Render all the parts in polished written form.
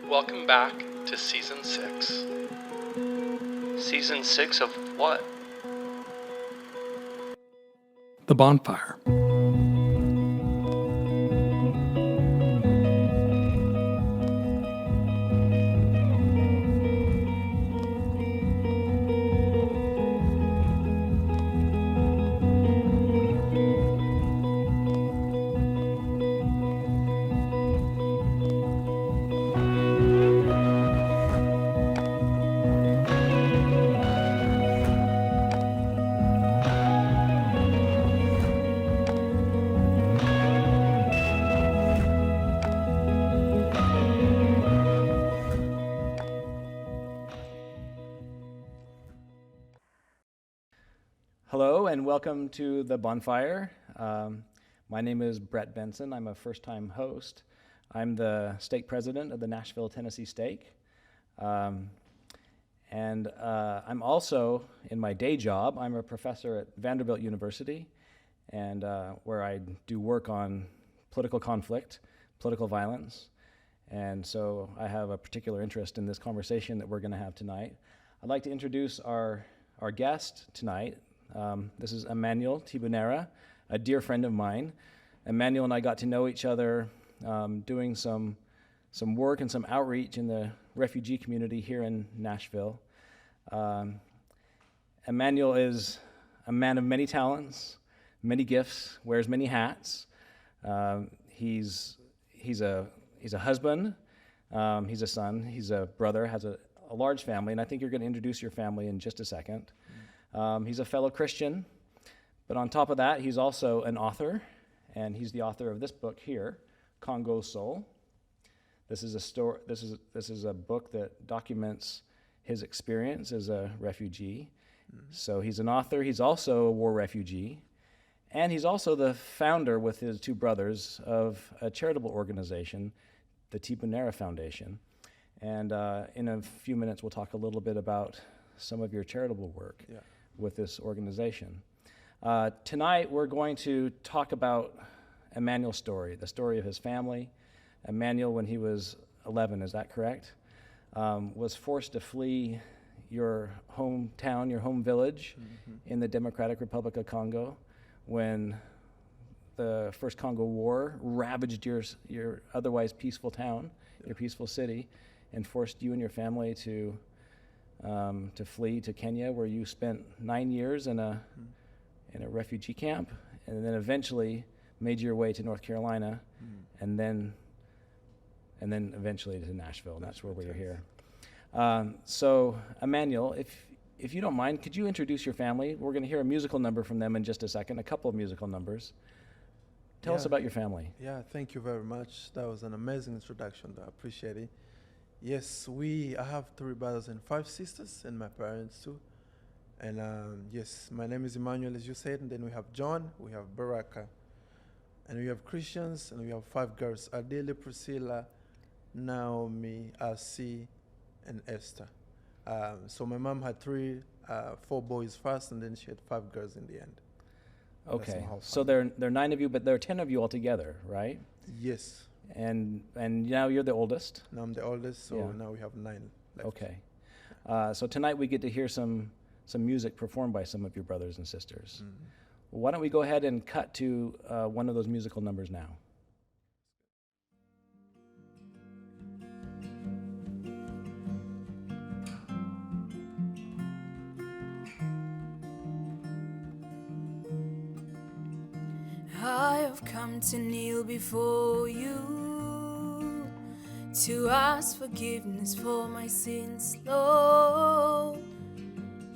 Welcome back to Season 6. Season 6 of what? The Bonfire. Hello and welcome to the Bonfire. My name is Brett Benson. I'm a first-time host. I'm the stake president of the Nashville, Tennessee stake. I'm also, in my day job, I'm a professor at Vanderbilt University, and where I do work on political conflict, political violence. And so I have a particular interest in this conversation that we're going to have tonight. I'd like to introduce our guest tonight. This is Emmanuel Ntibonera, a dear friend of mine. Emmanuel and I got to know each other doing some work and some outreach in the refugee community here in Nashville. Emmanuel is a man of many talents, many gifts, wears many hats. He's a husband, he's a son, he's a brother, has a large family, and I think you're going to introduce your family in just a second. He's a fellow Christian, but on top of that, he's also an author, and he's the author of this book here, Congo Soul. This is a book that documents his experience as a refugee. So he's an author. He's also a war refugee, and he's also the founder with his two brothers of a charitable organization, the Ntibonera Foundation. And in a few minutes, we'll talk a little bit about some of your charitable work. Yeah. With this organization. Tonight we're going to talk about Emmanuel's story, the story of his family. Emmanuel, when he was 11, is that correct? Was forced to flee your hometown, your home village in the Democratic Republic of Congo when the First Congo War ravaged your otherwise peaceful town, your peaceful city, and forced you and your family to flee to Kenya, where you spent 9 years in a refugee camp, and then eventually made your way to North Carolina, and then eventually to Nashville. And that's where we are here. So, Emmanuel, if you don't mind, could you introduce your family? We're going to hear a musical number from them in just a second, a couple of musical numbers. Tell us about your family. Yeah, thank you very much. That was an amazing introduction. I appreciate it. Yes, I have 3 brothers and 5 sisters, and my parents too. And yes, my name is Emmanuel, as you said, and then we have John, we have Baraka, and we have Christians, and we have 5 girls, Adele, Priscilla, Naomi, Asi, and Esther. So my mom had 4 boys first, and then she had 5 girls in the end. Okay, so there are 9 of you, but there are 10 of you altogether, right? Yes. And now you're the oldest? Now I'm the oldest, so now we have 9 left. Okay. So tonight we get to hear some music performed by some of your brothers and sisters. Well, why don't we go ahead and cut to one of those musical numbers now? I have come to kneel before you, to ask forgiveness for my sins, Lord.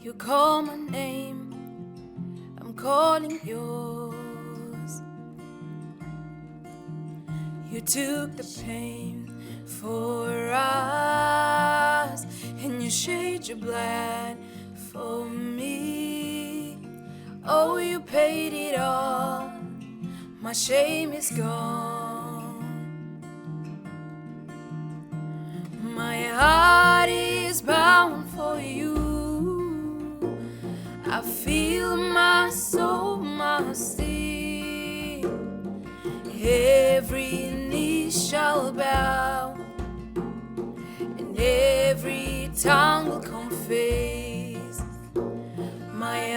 You call my name, I'm calling yours. You took the pain for us, and you shed your blood for me. Oh, you paid it all, my shame is gone. My heart is bound for you. I feel my soul must sing. Every knee shall bow,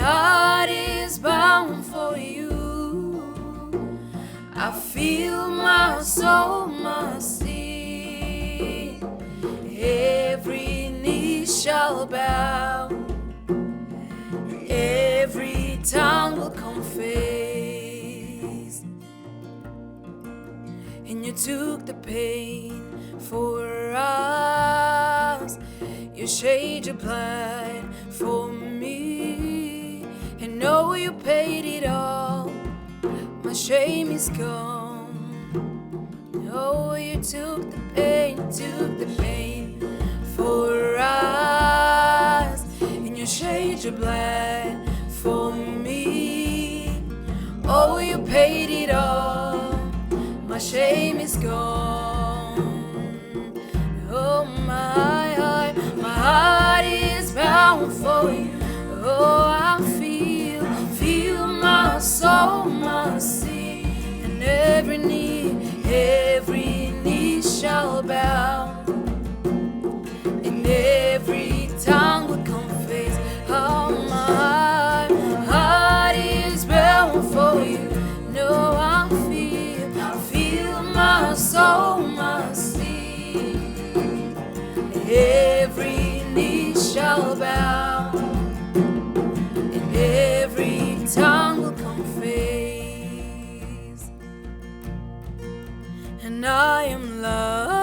heart is bound for you. I feel my soul must sing. Every knee shall bow, every tongue will confess. And you took the pain for us, you shed your blood for me, and know you paid it all. My shame is gone. Oh, you took the pain for us, and you shed your blood for me. Oh, you paid it all. My shame is gone. Oh, my heart is bound for you. Oh, I feel my soul must sing, and every knee shall bow, and every tongue will confess. Oh, my heart is bound for you. No, I feel my soul must sing, every knee shall bow, and every tongue will confess. And I am loved,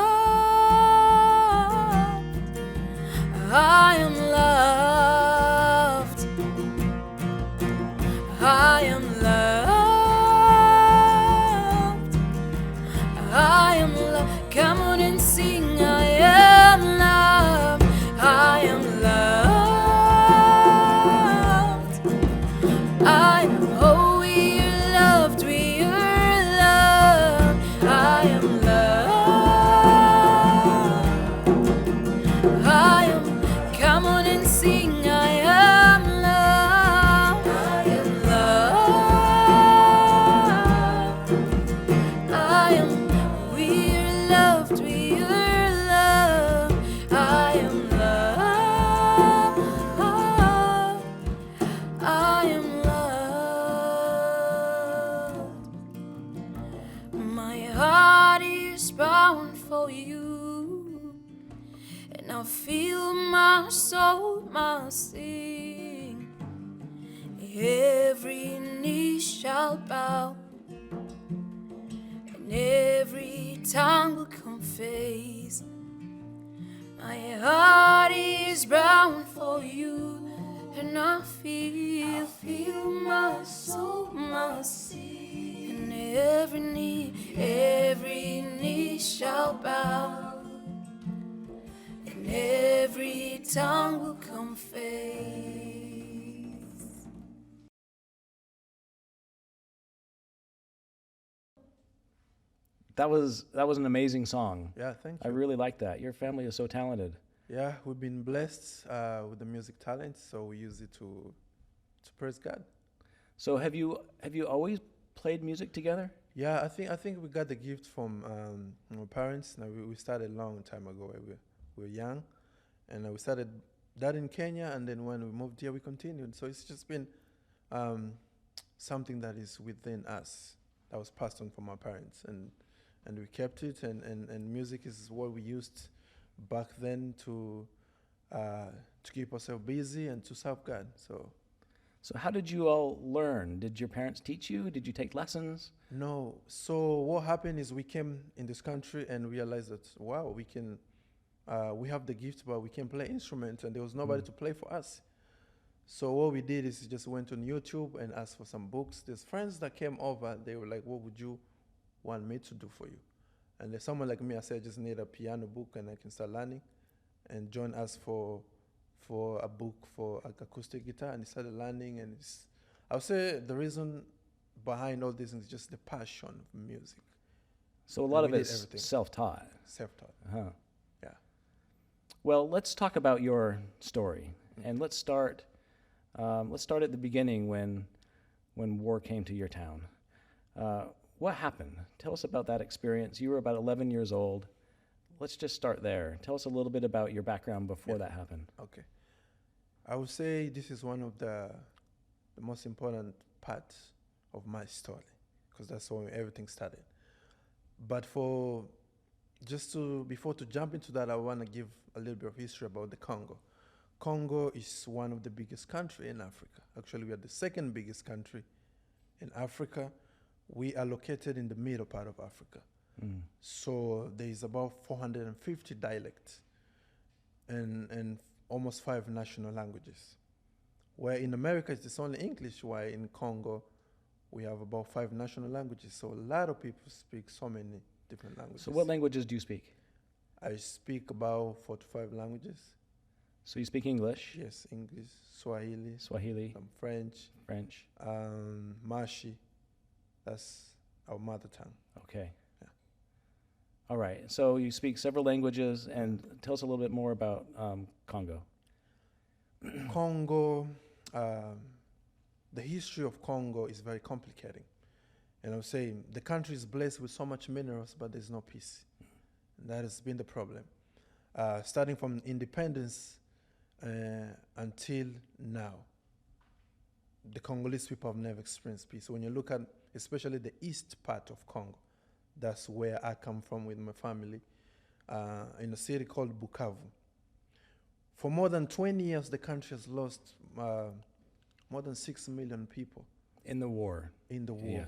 I am loved, I am loved, I am loved. Come on and sing. I am loved, I am loved, I am. Oh, we are loved, we are loved. I am loved, I am. Come on and sing. I am loved, I am loved, I am. We are loved, we are loved. I am loved, I am loved. My heart is bound for you, and I feel my soul must sing. Every knee shall bow, and every tongue will confess. My heart is bound for you, and I feel my soul must sing. And every knee shall bow, and every tongue will confess. That was an amazing song. Yeah, thank I you. really like that. Your family is so talented. Yeah, we've been blessed with the music talent, so we use it to praise God. So have you always played music together? Yeah, I think we got the gift from our parents. Now we started a long time ago. We were young, and we started that in Kenya, and then when we moved here, we continued. So it's just been something that is within us, that was passed on from our parents, and we kept it. And music is what we used back then to keep ourselves busy and to serve God. So how did you all learn? Did your parents teach you? Did you take lessons? No. So what happened is we came in this country and realized that, wow, we have the gift, but we can play instruments, and there was nobody to play for us. So what we did is just went on YouTube and asked for some books. There's friends that came over. They were like, what would you want me to do for you? And there's someone like me, I said, I just need a piano book and I can start learning. And John asked for a book for acoustic guitar, and he started learning. And I would say the reason behind all this is just the passion of music. So a lot And of we did it's everything. self-taught. Self-taught. Uh-huh. Yeah. Well, let's talk about your story, and let's start at the beginning when war came to your town. What happened? Tell us about that experience. You were about 11 years old. Let's just start there. Tell us a little bit about your background before that happened. Okay. I would say this is one of the the most important part of my story, because that's when everything started. But before to jump into that, I want to give a little bit of history about the Congo. Congo is one of the biggest country in Africa. Actually, we are the second biggest country in Africa. We are located in the middle part of Africa. So there is about 450 dialects and almost 5 national languages. Where in America it's only English, while in Congo we have about 5 national languages. So a lot of people speak so many different languages. So what languages do you speak? I speak about 4 to 5 languages. So you speak English, Yes, English, Swahili, Swahili, French, French. Mashi. That's our mother tongue. Okay. Yeah. All right. So you speak several languages, and tell us a little bit more about Congo. Congo, the history of Congo is very complicated. And I'm saying the country is blessed with so much minerals, but there's no peace. And that has been the problem. Starting from independence until now, the Congolese people have never experienced peace. When you look at especially the east part of Congo, that's where I come from with my family, in a city called Bukavu. For more than 20 years, the country has lost more than 6 million people In the war. in the war. Yeah.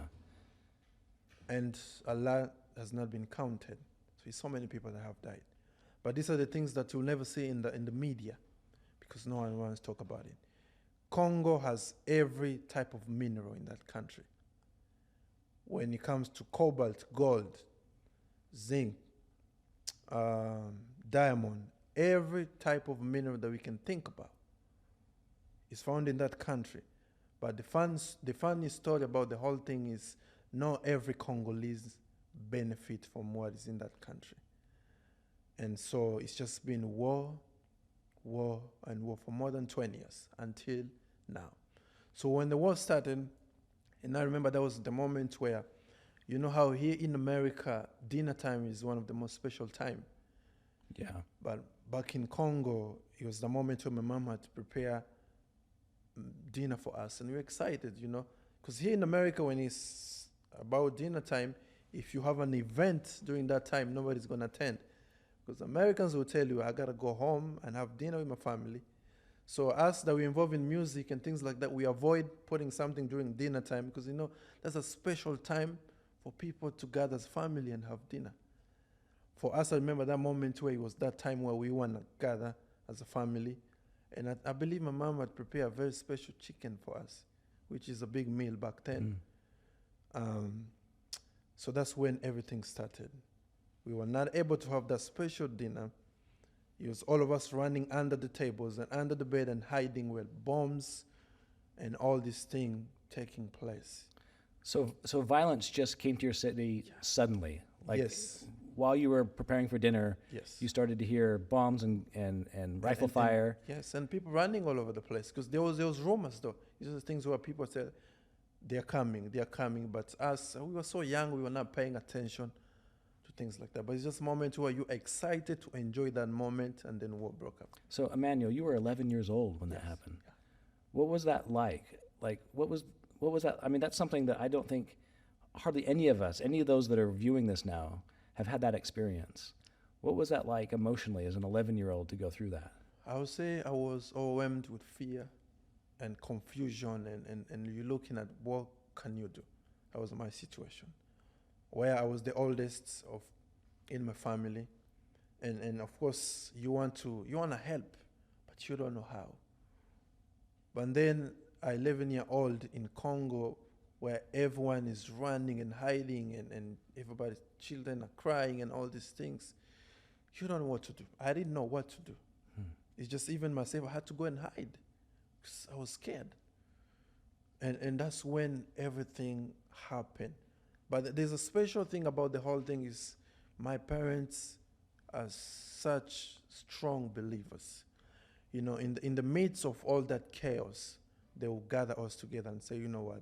And a lot has not been counted. So it's so many people that have died. But these are the things that you'll never see in the media, because no one wants to talk about it. Congo has every type of mineral in that country. When it comes to cobalt, gold, zinc, diamond, every type of mineral that we can think about is found in that country. But the funny story about the whole thing is not every Congolese benefit from what is in that country. And so it's just been war, and war for more than 20 years until now. So when the war started, and I remember that was the moment where, you know how here in America, dinner time is one of the most special time. Yeah. But back in Congo, it was the moment when my mom had to prepare dinner for us. And we were excited, you know, because here in America, when it's about dinner time, if you have an event during that time, nobody's going to attend. Because Americans will tell you, I got to go home and have dinner with my family. So us that we involve in music and things like that, we avoid putting something during dinner time because, you know, that's a special time for people to gather as family and have dinner. For us, I remember that moment where it was that time where we want to gather as a family. And I believe my mom had prepared a very special chicken for us, which is a big meal back then. So that's when everything started. We were not able to have that special dinner. It was all of us running under the tables and under the bed and hiding with bombs and all this thing taking place. So violence just came to your city suddenly. Like Yes. while you were preparing for dinner, Yes. you started to hear bombs and rifle And fire. Yes, and people running all over the place because there was rumors though. These are the things where people said they're coming. But us, we were so young, we were not paying attention to things like that. But it's just a moment where you're excited to enjoy that moment, and then war broke up. So Emmanuel, you were 11 years old when that Yes. happened. What was that like? Like what was that? I mean, that's something that I don't think hardly any of us, any of those that are viewing this now, have had that experience. What was that like emotionally as an 11-year-old to go through that? I would say I was overwhelmed with fear and confusion, and you're looking at what can you do. That was my situation, where I was the oldest in my family, and of course you want to help, but you don't know how. But then 11-year-old in Congo, where everyone is running and hiding, and everybody's children are crying and all these things, you don't know what to do. I didn't know what to do. It's just even myself, I had to go and hide because I was scared. And that's when everything happened. But there's a special thing about the whole thing is my parents are such strong believers. You know, in the midst of all that chaos, they will gather us together and say, you know what,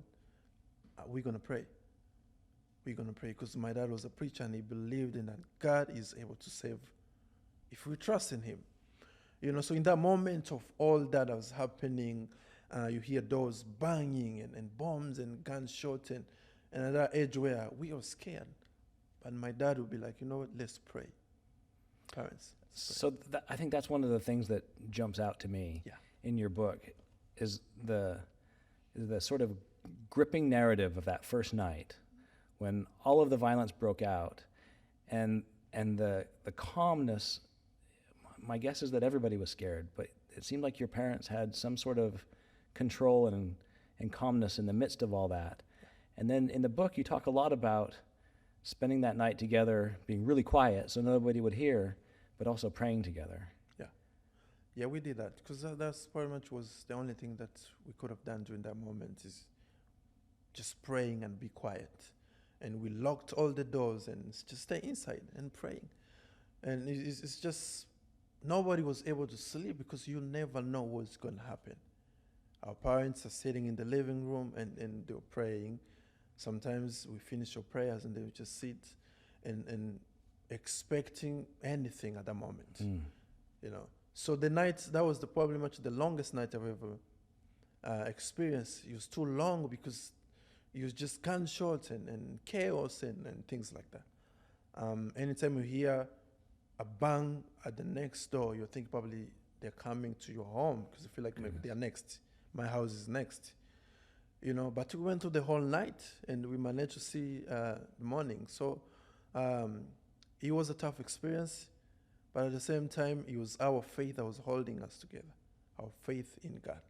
we're going to pray. We're going to pray because my dad was a preacher and he believed in that God is able to save if we trust in him. You know, so in that moment of all that was happening, You hear doors banging and bombs and gunshots and at that age where we are scared. But my dad would be like, you know what, let's pray. Parents. Let's pray. So I think that's one of the things that jumps out to me Yeah. in your book is the sort of gripping narrative of that first night when all of the violence broke out and the calmness. My guess is that everybody was scared, but it seemed like your parents had some sort of control and calmness in the midst of all that. And then in the book, you talk a lot about spending that night together, being really quiet so nobody would hear, but also praying together. Yeah, we did that because that's pretty much was the only thing that we could have done during that moment is just praying and be quiet. And we locked all the doors and just stay inside and praying. And it's just, nobody was able to sleep because you never know what's going to happen. Our parents are sitting in the living room and they're praying. Sometimes we finish our prayers and they would just sit and expecting anything at that moment, you know. So the night, that was probably much the longest night I've ever experienced. It was too long because it was just gunshots and chaos and things like that. Anytime you hear a bang at the next door, you think probably they're coming to your home because you feel like maybe they're next. My house is next. You know, but we went through the whole night and we managed to see the morning. So it was a tough experience, but at the same time, it was our faith that was holding us together, our faith in God.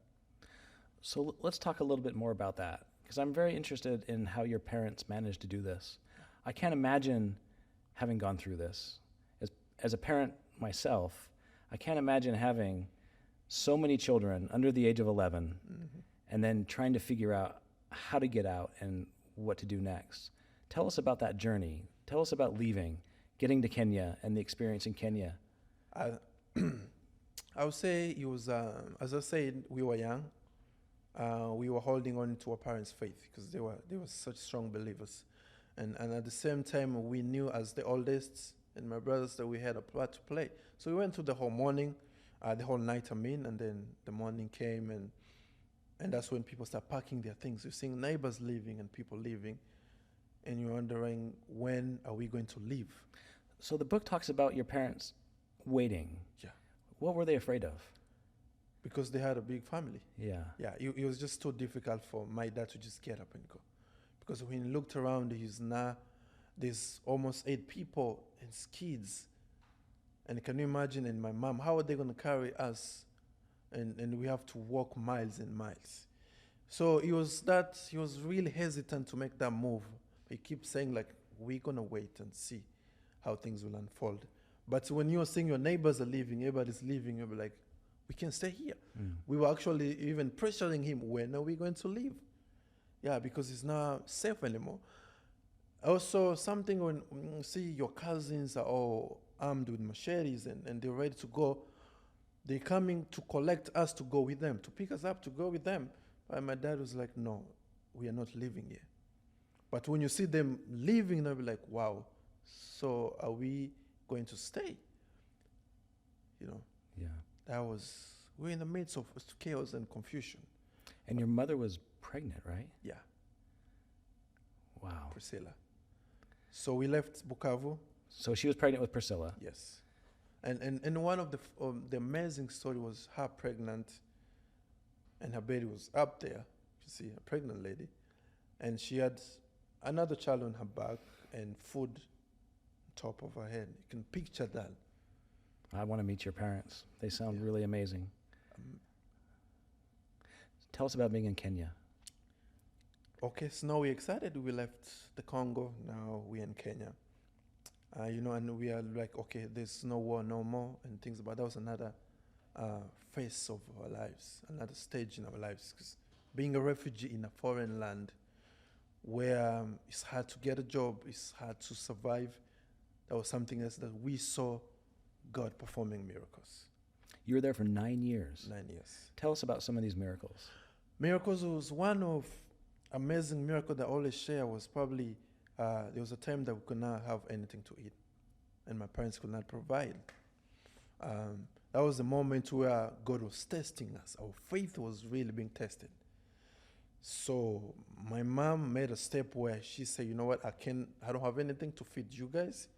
So let's talk a little bit more about that, because I'm very interested in how your parents managed to do this. I can't imagine having gone through this. As a parent myself, I can't imagine having so many children under the age of 11 and then trying to figure out how to get out and what to do next. Tell us about that journey. Tell us about leaving, getting to Kenya, and the experience in Kenya. I would say it was, as I said, we were young. We were holding on to our parents' faith because they were such strong believers. And at the same time, we knew as the oldest and my brothers that we had a part to play. So we went through the whole morning, the whole night, and then the morning came, and that's when people start packing their things. You're seeing neighbors leaving and people leaving, and you're wondering, when are we going to leave? So the book talks about your parents waiting. Yeah. What were they afraid of? Because they had a big family. Yeah. Yeah, it was just too difficult for my dad to just get up and go. Because when he looked around, there's almost 8 people and kids. And can you imagine, and my mom, how are they going to carry us? And we have to walk miles and miles. So he was really hesitant to make that move. He keeps saying, like, we're going to wait and see how things will unfold. But when you're seeing your neighbors are leaving, everybody's leaving, you'll be like, we can stay here. We were actually even pressuring him, when are we going to leave? Yeah, because it's not safe anymore. Also, something when you see your cousins are all armed with machetes and they're ready to go, they're coming to collect us to go with them, to pick us up to go with them. But my dad was like, no, we are not leaving here. But when you see them leaving, they'll be like, wow, so are we going to stay? You know? Yeah. We're in the midst of chaos and confusion. And your mother was pregnant, right? Yeah. Wow. Priscilla. So we left Bukavu. So she was pregnant with Priscilla. Yes. And one of the amazing story was her pregnant, and her baby was up there. You see, a pregnant lady. And she had another child on her back and food on top of her head. You can picture that. I want to meet your parents. They sound really amazing. Tell us about being in Kenya. Okay, so now we're excited. We left the Congo. Now we're in Kenya. And we are like, okay, there's no war no more and things. But that was another phase of our lives, another stage in our lives. Because being a refugee in a foreign land where it's hard to get a job, it's hard to survive, that was something else that we saw God performing miracles. You were there for 9 years. 9 years. Tell us about some of these miracles. Miracles was one of amazing miracle that I always share was probably, there was a time that we could not have anything to eat and my parents could not provide. That was the moment where God was testing us. Our faith was really being tested. So my mom made a step where she said, you know what, I don't have anything to feed you guys,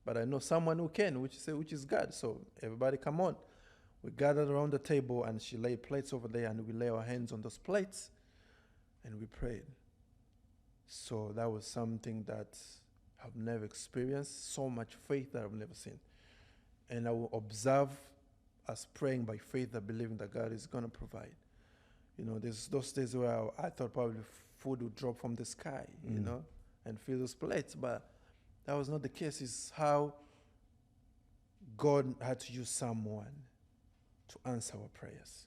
but I know someone who can, which is God. So everybody come on. We gathered around the table and she laid plates over there and we lay our hands on those plates and we prayed. So that was something that I've never experienced, so much faith that I've never seen. And I will observe us praying by faith and believing that God is going to provide. You know, there's those days where I thought probably food would drop from the sky, you know, and fill those plates. But that was not the case. It's how God had to use someone to answer our prayers.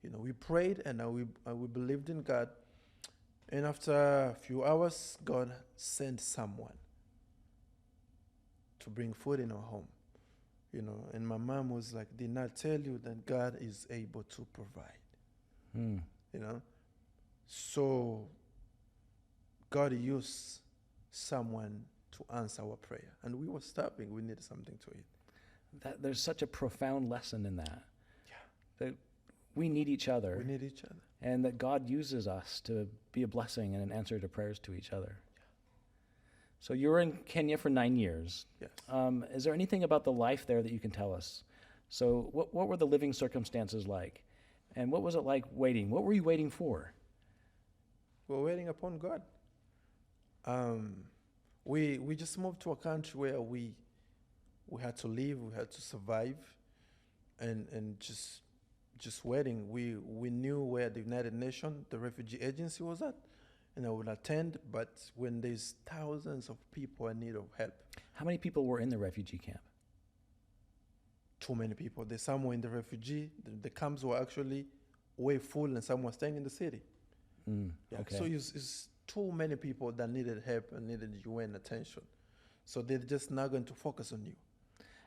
You know, we prayed and we believed in God. And after a few hours, God sent someone to bring food in our home. You know, and my mom was like, did not tell you that God is able to provide. You know, so God used someone to answer our prayer, and we were starving. We needed something to eat. There's such a profound lesson in that. Yeah. That we need each other. We need each other. And that God uses us to be a blessing and an answer to prayers to each other. Yeah. So you were in Kenya for 9 years. Yes. Is there anything about the life there that you can tell us? So what were the living circumstances like? And what was it like waiting? What were you waiting for? We're waiting upon God. We just moved to a country where we had to live, we had to survive, and just waiting. We knew where the United Nations, the refugee agency was at, and I would attend, but when there's thousands of people in need of help. How many people were in the refugee camp? Too many people. There's some were in the refugee. The camps were actually way full, and some were staying in the city. Yeah. Okay. So it's too many people that needed help and needed UN attention. So they're just not going to focus on you.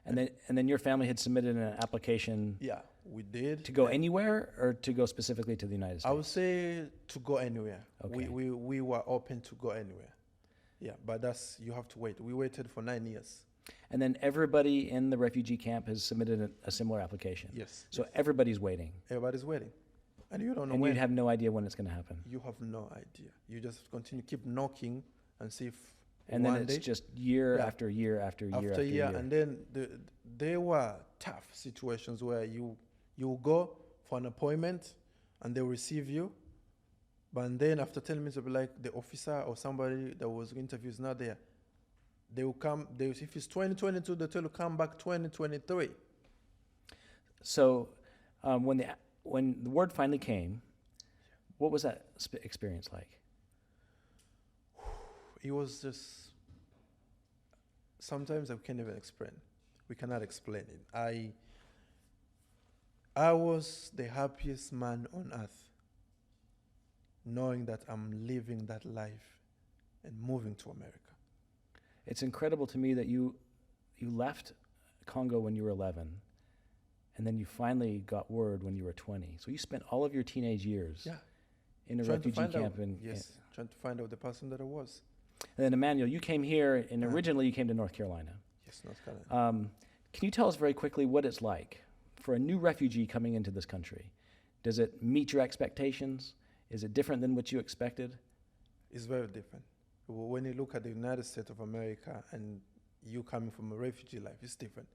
And then your family had submitted an application. Yeah, we did. To go anywhere or to go specifically to the United States? I would say to go anywhere. Okay. We were open to go anywhere. Yeah, but you have to wait. We waited for 9 years. And then everybody in the refugee camp has submitted a similar application. Yes. So yes. Everybody's waiting. Everybody's waiting. And you don't know and when. You have no idea when it's going to happen. You have no idea. You just continue, keep knocking and see if and then it's just year after year after year after year. And then there were tough situations where you go for an appointment and they receive you. But then after 10 minutes, they'll be like, the officer or somebody that was interviewed is not there. They will come, if it's 2022, they'll tell you come back 2023. So when the word finally came, what was that experience like? It was just, sometimes I can't even explain. We cannot explain it. I was the happiest man on earth, knowing that I'm living that life and moving to America. It's incredible to me that you left Congo when you were 11, and then you finally got word when you were 20. So you spent all of your teenage years in a refugee camp. Trying to find out the person that I was. And then Emmanuel, you came here, and originally you came to North Carolina. Yes, North Carolina. Can you tell us very quickly what it's like for a new refugee coming into this country? Does it meet your expectations? Is it different than what you expected? It's very different. When you look at the United States of America and you coming from a refugee life, it's different.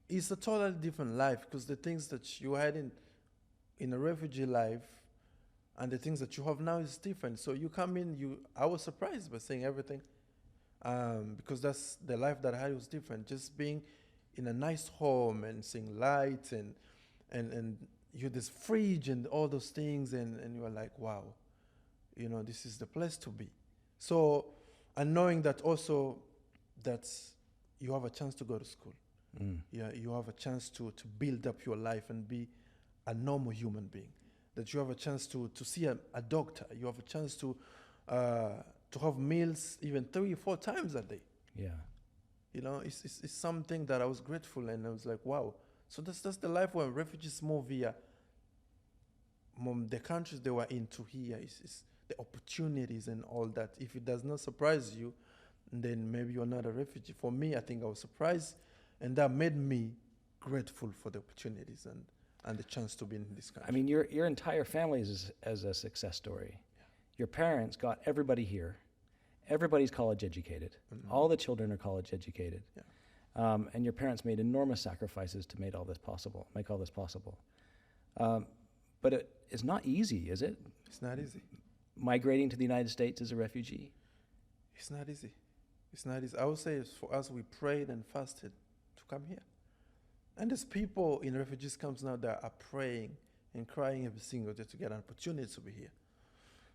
It's a totally different life because the things that you had in a refugee life and the things that you have now is different. So you come in, I was surprised by seeing everything because that's the life that I had was different. Just being in a nice home and seeing lights and you this fridge and all those things and you are like, wow, you know, this is the place to be. So, and knowing that also that you have a chance to go to school. Yeah, you have a chance to build up your life and be a normal human being. That you have a chance to see a doctor. You have a chance to have meals even 3 or 4 times a day. Yeah. You know, it's something that I was grateful and I was like, wow. So that's the life when refugees move here. The countries they were into here is the opportunities and all that. If it does not surprise you, then maybe you're not a refugee. For me, I think I was surprised And that made me grateful for the opportunities and the chance to be in this country. I mean, your entire family is as a success story. Your parents got everybody here. Everybody's college educated. All the children are college educated. And your parents made enormous sacrifices to make all this possible. But it's not easy, is it? It's not easy. Migrating to the United States as a refugee? It's not easy. It's not easy. I would say for us, we prayed and fasted to come here. And there's people in refugees camps now that are praying and crying every single day to get an opportunity to be here.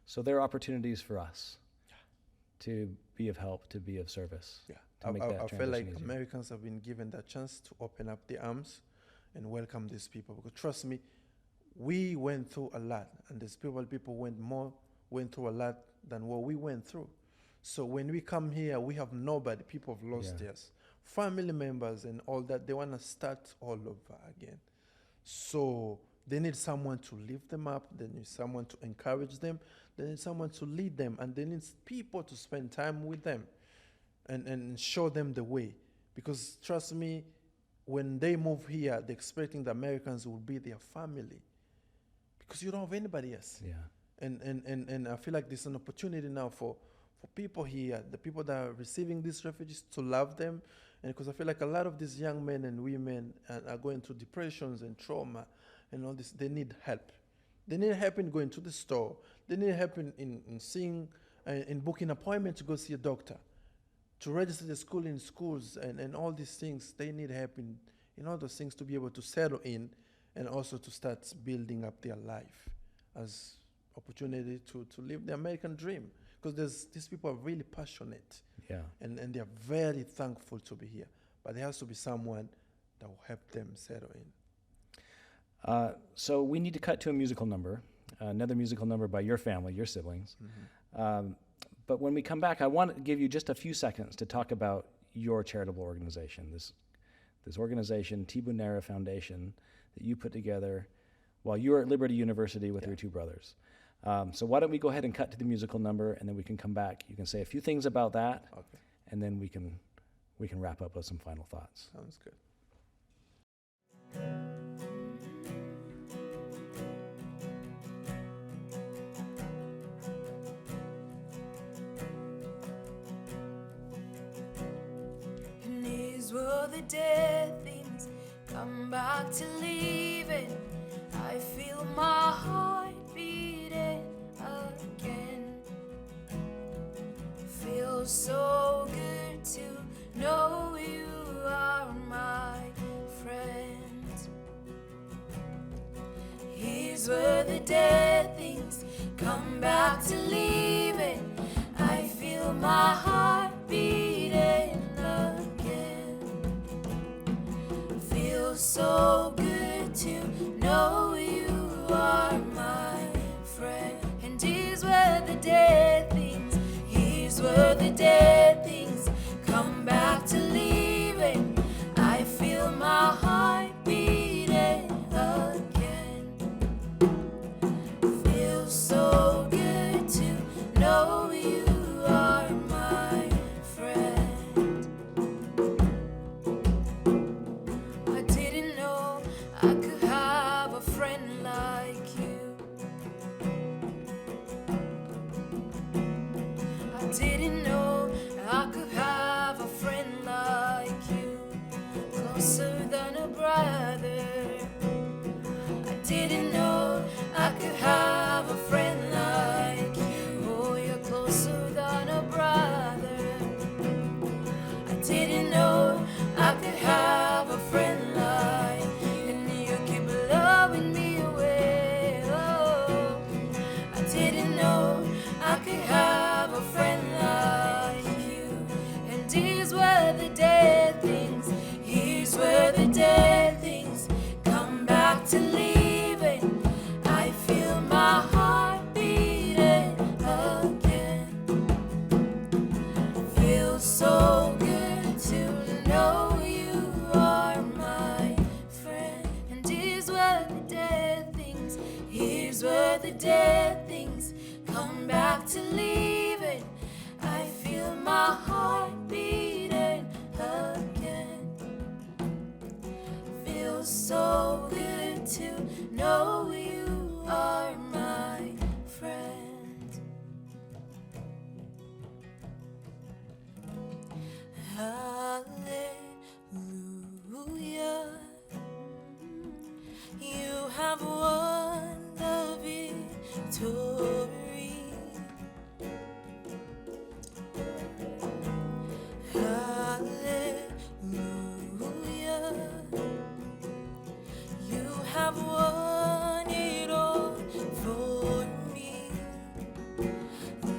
So there are opportunities for us to be of help, to be of service. Yeah, to make that I feel transition like easier. Americans have been given that chance to open up their arms and welcome these people. Because trust me, we went through a lot, and these people went through a lot than what we went through. So when we come here, we have nobody. People have lost theirs, family members and all that. They want to start all over again. So they need someone to lift them up. They need someone to encourage them. They need someone to lead them. And they need people to spend time with them and show them the way. Because trust me, when they move here, they're expecting the Americans will be their family. Because you don't have anybody else. Yeah. And I feel like there's an opportunity now for people here, the people that are receiving these refugees, to love them. And because I feel like a lot of these young men and women are going through depressions and trauma and all this, they need help. They need help in going to the store. They need help in seeing, in booking appointment to go see a doctor, to register the school in schools and all these things. They need help in all those things to be able to settle in and also to start building up their life as opportunity to live the American dream. Because these people are really passionate. Yeah. And they're very thankful to be here. But there has to be someone that will help them settle in. So we need to cut to a musical number, another musical number by your family, your siblings. But when we come back, I want to give you just a few seconds to talk about your charitable organization, this organization, Ntibonera Foundation, that you put together while you were at Liberty University with your two brothers. So why don't we go ahead and cut to the musical number, and then we can come back. You can say a few things about that, and then we can wrap up with some final thoughts. Sounds good. And these were the dead things come back to leaving. I feel my heart beating again. Feels so good to know you are my friend. Here's where the dead things come back to leaving. I feel my heart beating again. Feels so good to know you are my friend. And here's where the dead things, here's where the dead things come back to leaving. I feel my heart beating again. Feels so good to know you are my friend. I didn't know I could have a friend like you. I didn't know I could have a friend like you, closer than a brother. I didn't know I could have a friend like you. Oh, you're closer than a brother. I didn't know I could have a friend like you, and you keep loving me away. Oh, I didn't know I could have a friend like you. And here's where the dead things, here's where the dead things come back to leaving. I feel my heart beating again. Feels so good to know you are my friend. And here's where the dead things, here's where the dead things come back to leaving. I feel my heart beating again. feels so good to know you are my friend. Hallelujah. You have won the victory. Hallelujah. You have won it all for me.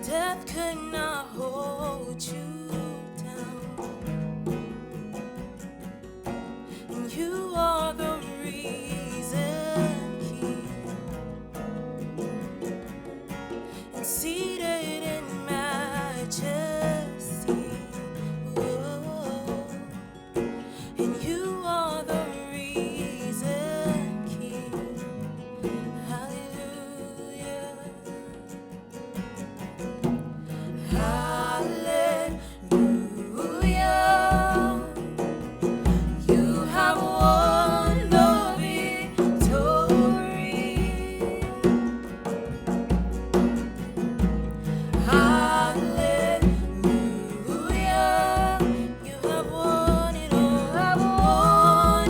Death could not hold you down. And you are the reason, King, and seated in majesty. Whoa. And you are the reason, King. Hallelujah. Hallelujah. You have won the victory. Hallelujah. You have won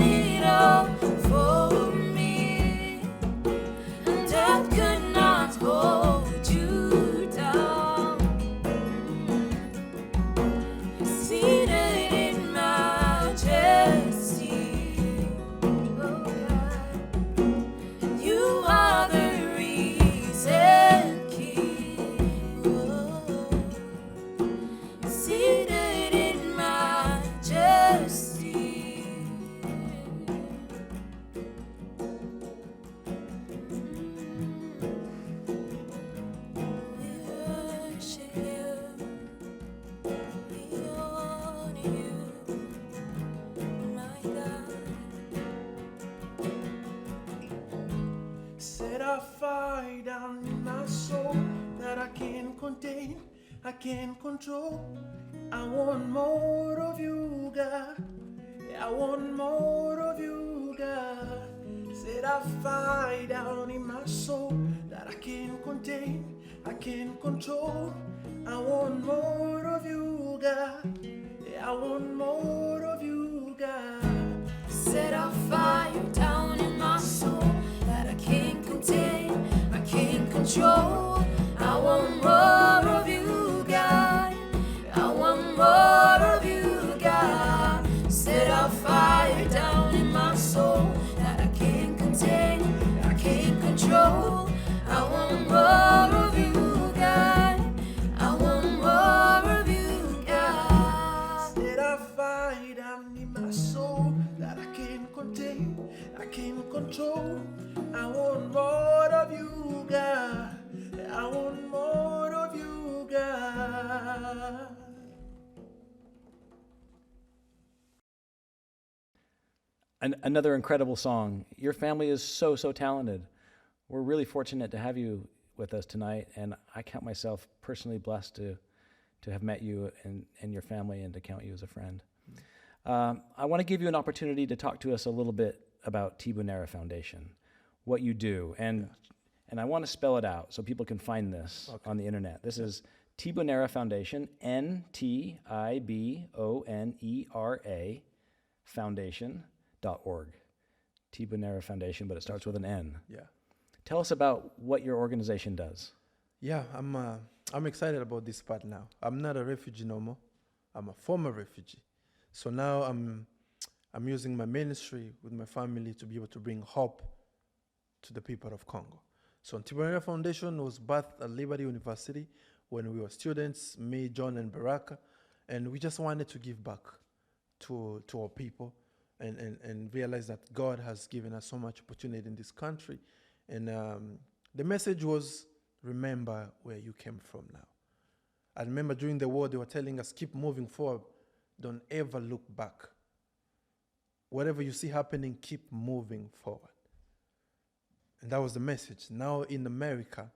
it all for me. And death could not hold you down. You're seated in majesty. Oh God. And you are the reason, King. Whoa. Seated in majesty. We worship you. We honor you, my God. Set a fire down in my soul that I can't contain, I can't control. I want more of you, God. I want more of you, God. Set a fire down in my soul that I can't contain, I can't control. I want more of you, God. I want more of you, God. Set a fire down in my soul that I can't contain, I can't control. I want more of you, God. I want more of you, God. Set a fire down in my soul that I can't contain, I can't control. I want more of you, God. I want more of you, God. Set a fire down in my soul that I can't contain, I can't control. I want more of you, God. I want more of you, God. Another incredible song. Your family is so talented. We're really fortunate to have you with us tonight, and I count myself personally blessed to have met you and your family and to count you as a friend. I want to give you an opportunity to talk to us a little bit about Ntibonera Foundation, what you do, and I want to spell it out so people can find this on the internet. This is Ntibonera Foundation, Ntibonera Foundation.org. Ntibonera Foundation, but it starts with an N. Yeah. Tell us about what your organization does. Yeah, I'm excited about this part now. I'm not a refugee no more. I'm a former refugee. So now I'm using my ministry with my family to be able to bring hope to the people of Congo. So Ntibonera Foundation was birthed at Liberty University when we were students, me, John, and Baraka, and we just wanted to give back to our people and realize that God has given us so much opportunity in this country. And the message was, remember where you came from now. I remember during the war, they were telling us, keep moving forward. Don't ever look back. Whatever you see happening, keep moving forward. And that was the message. Now in America,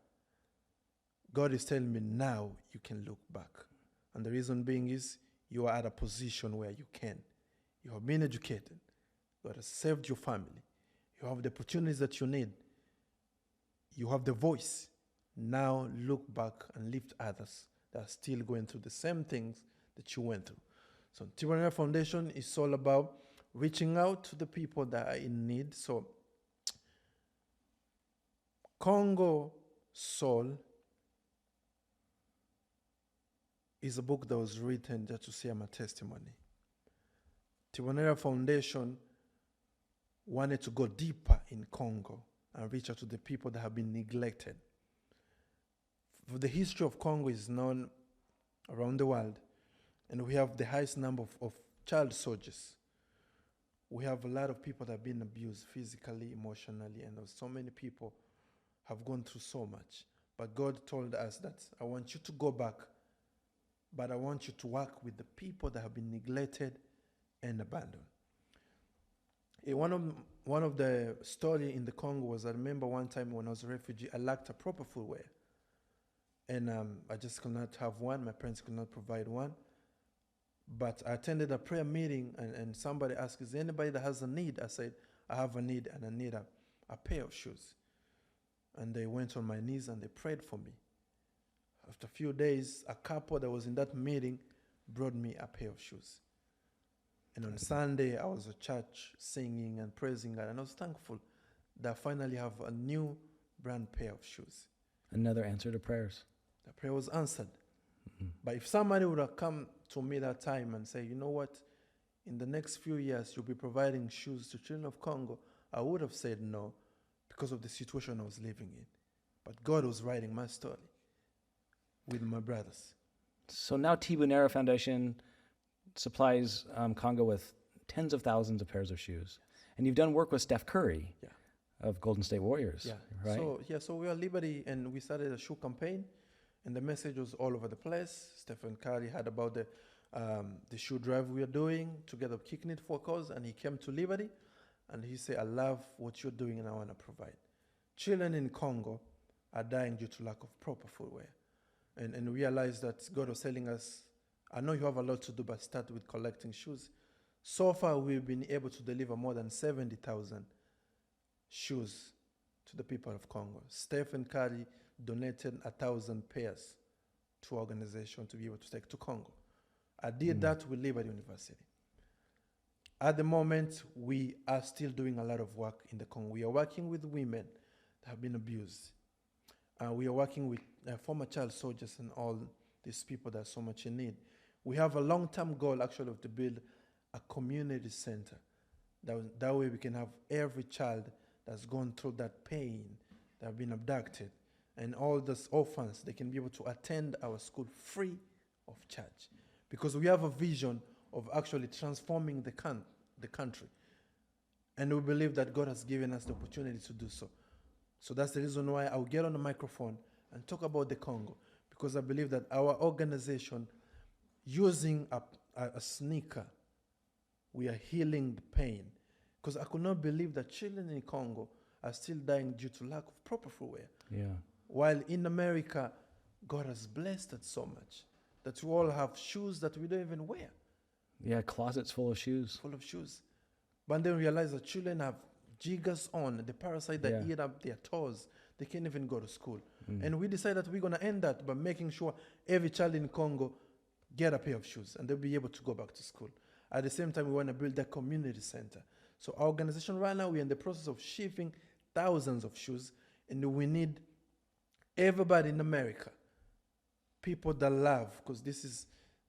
God is telling me now you can look back. And the reason being is you are at a position where you can. You have been educated. God has saved your family. You have the opportunities that you need. You have the voice. Now look back and lift others that are still going through the same things that you went through. So Ntibonera Foundation is all about reaching out to the people that are in need. So Congo Soul is a book that was written just to share my testimony. Ntibonera Foundation wanted to go deeper in Congo and reach out to the people that have been neglected. For the history of Congo is known around the world, and we have the highest number of child soldiers. We have a lot of people that have been abused physically, emotionally, and so many people have gone through so much. But God told us that I want you to go back, but I want you to work with the people that have been neglected and abandoned. One of the story in the Congo was, I remember one time when I was a refugee, I lacked a proper footwear. And I just could not have one. My parents could not provide one. But I attended a prayer meeting, and somebody asked, is there anybody that has a need? I said, I have a need, and I need a pair of shoes. And they went on my knees and they prayed for me. After a few days, a couple that was in that meeting brought me a pair of shoes. And on Sunday, I was at church singing and praising God, and I was thankful that I finally have a new brand pair of shoes. Another answer to prayers. The prayer was answered. But if somebody would have come to me that time and say, you know what, in the next few years, you'll be providing shoes to children of Congo, I would have said no because of the situation I was living in. But God was writing my story with my brothers. So now Ntibonera Foundation supplies Congo with tens of thousands of pairs of shoes. And you've done work with Steph Curry of Golden State Warriors, right? So we are Liberty, and we started a shoe campaign, and the message was all over the place. Stephen Curry heard about the shoe drive we are doing together, Kicking It for a Cause, and he came to Liberty, and he said, I love what you're doing, and I want to provide. Children in Congo are dying due to lack of proper footwear. And realized that God was telling us, I know you have a lot to do, but start with collecting shoes. So far, we've been able to deliver more than 70,000 shoes to the people of Congo. Stephen Curry donated 1,000 pairs to organization to be able to take to Congo. I did that with Liberty University. At the moment, we are still doing a lot of work in the Congo. We are working with women that have been abused. We are working with former child soldiers and all these people that are so much in need. We have a long-term goal, actually, to build a community center. That way we can have every child that's gone through that pain, that have been abducted, and all those orphans, they can be able to attend our school free of charge. Because we have a vision of actually transforming the country. And we believe that God has given us the opportunity to do so. So that's the reason why I'll get on the microphone and talk about the Congo, because I believe that our organization, using a sneaker, we are healing the pain. Because I could not believe that children in Congo are still dying due to lack of proper footwear. Yeah. While in America, God has blessed us so much that we all have shoes that we don't even wear. Yeah, closets full of shoes. Full of shoes. But then realize that children have jiggers on, the parasite that eat up their toes. They can't even go to school. And we decided that we're going to end that by making sure every child in Congo get a pair of shoes and they'll be able to go back to school. At the same time, we want to build a community center. So our organization right now, we're in the process of shipping thousands of shoes, and we need everybody in America, people that love, because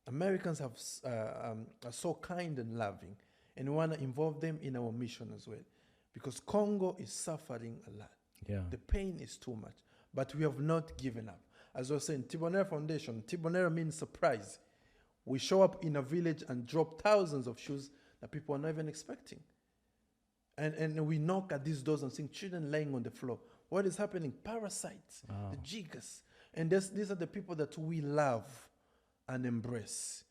Americans are so kind and loving, and we want to involve them in our mission as well, because Congo is suffering a lot. Yeah. The pain is too much, but we have not given up. As I was saying, Ntibonera Foundation, Ntibonera means surprise. We show up in a village and drop thousands of shoes that people are not even expecting. And we knock at these doors and see children laying on the floor. What is happening? Parasites, the jiggers. And these are the people that we love and embrace.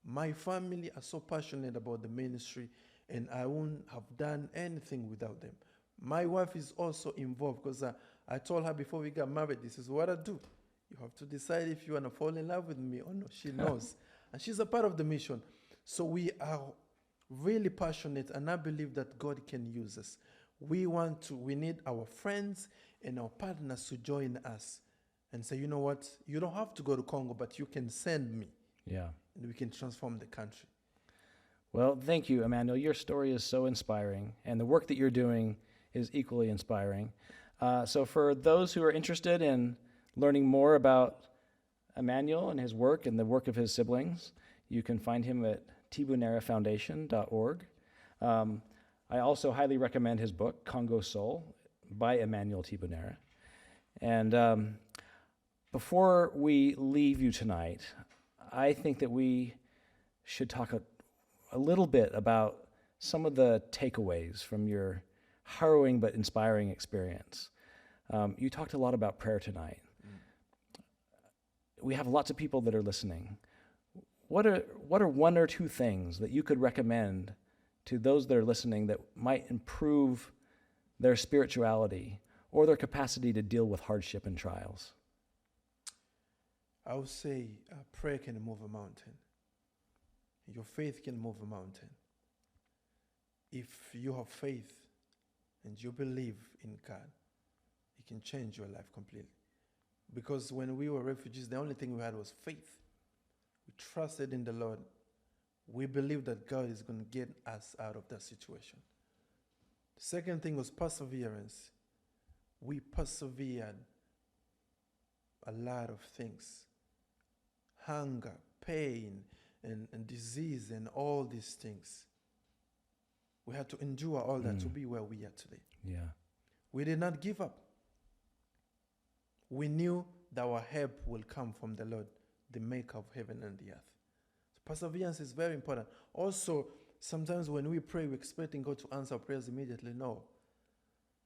My family are so passionate about the ministry, and I wouldn't have done anything without them. My wife is also involved, because I told her before we got married, this is what I do. You have to decide if you want to fall in love with me or not. She knows. And she's a part of the mission. So we are really passionate, and I believe that God can use us. We need our friends and our partners to join us and say, you know what, you don't have to go to Congo, but you can send me, Yeah. and we can transform the country. Well, thank you, Emmanuel. Your story is so inspiring, and the work that you're doing is equally inspiring. So for those who are interested in learning more about Emmanuel and his work and the work of his siblings, you can find him at ntibonerafoundation.org. I also highly recommend his book, Congo Soul, by Emmanuel Ntibonera. And before we leave you tonight, I think that we should talk a little bit about some of the takeaways from your harrowing but inspiring experience. You talked a lot about prayer tonight. We have lots of people that are listening. What are one or two things that you could recommend to those that are listening that might improve their spirituality or their capacity to deal with hardship and trials? I would say prayer can move a mountain. Your faith can move a mountain. If you have faith and you believe in God, it can change your life completely. Because when we were refugees, the only thing we had was faith. We trusted in the Lord. We believed that God is going to get us out of that situation. The second thing was perseverance. We persevered a lot of things. Hunger, pain, and disease, and all these things. We had to endure all that to be where we are today. Yeah. We did not give up. We knew that our help will come from the Lord, the maker of heaven and the earth. So perseverance is very important. Also, sometimes when we pray, we're expecting God to answer our prayers immediately. No.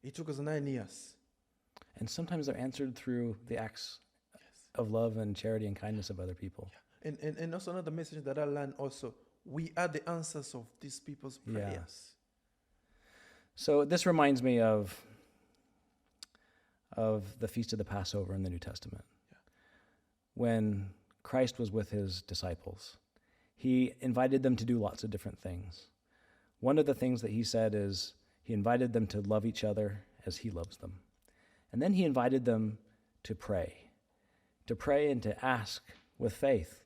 It took us 9 years. And sometimes they're answered through the acts of love and charity and kindness of other people. Yeah. And also another message that I learned also, we are the answers of these people's prayers. Yeah. So this reminds me of the Feast of the Passover in the New Testament. Yeah. When Christ was with his disciples, he invited them to do lots of different things. One of the things that he said is he invited them to love each other as he loves them. And then he invited them to pray and to ask with faith,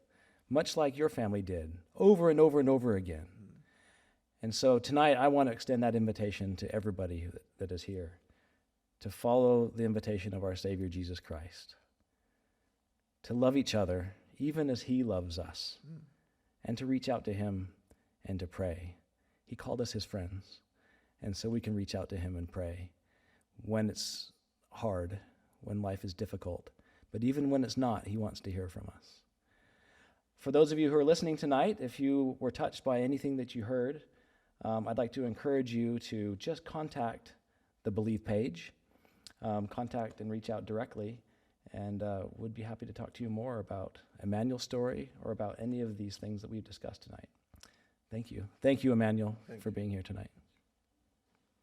much like your family did, over and over and over again. And so tonight I want to extend that invitation to everybody that is here, to follow the invitation of our Savior Jesus Christ, to love each other even as he loves us, and to reach out to him and to pray. He called us his friends, and so we can reach out to him and pray when it's hard, when life is difficult. But even when it's not, he wants to hear from us. For those of you who are listening tonight, if you were touched by anything that you heard, I'd like to encourage you to just contact the Believe page, contact and reach out directly, and would be happy to talk to you more about Emmanuel's story or about any of these things that we've discussed tonight. Thank you. Thank you, Emmanuel, for being here tonight.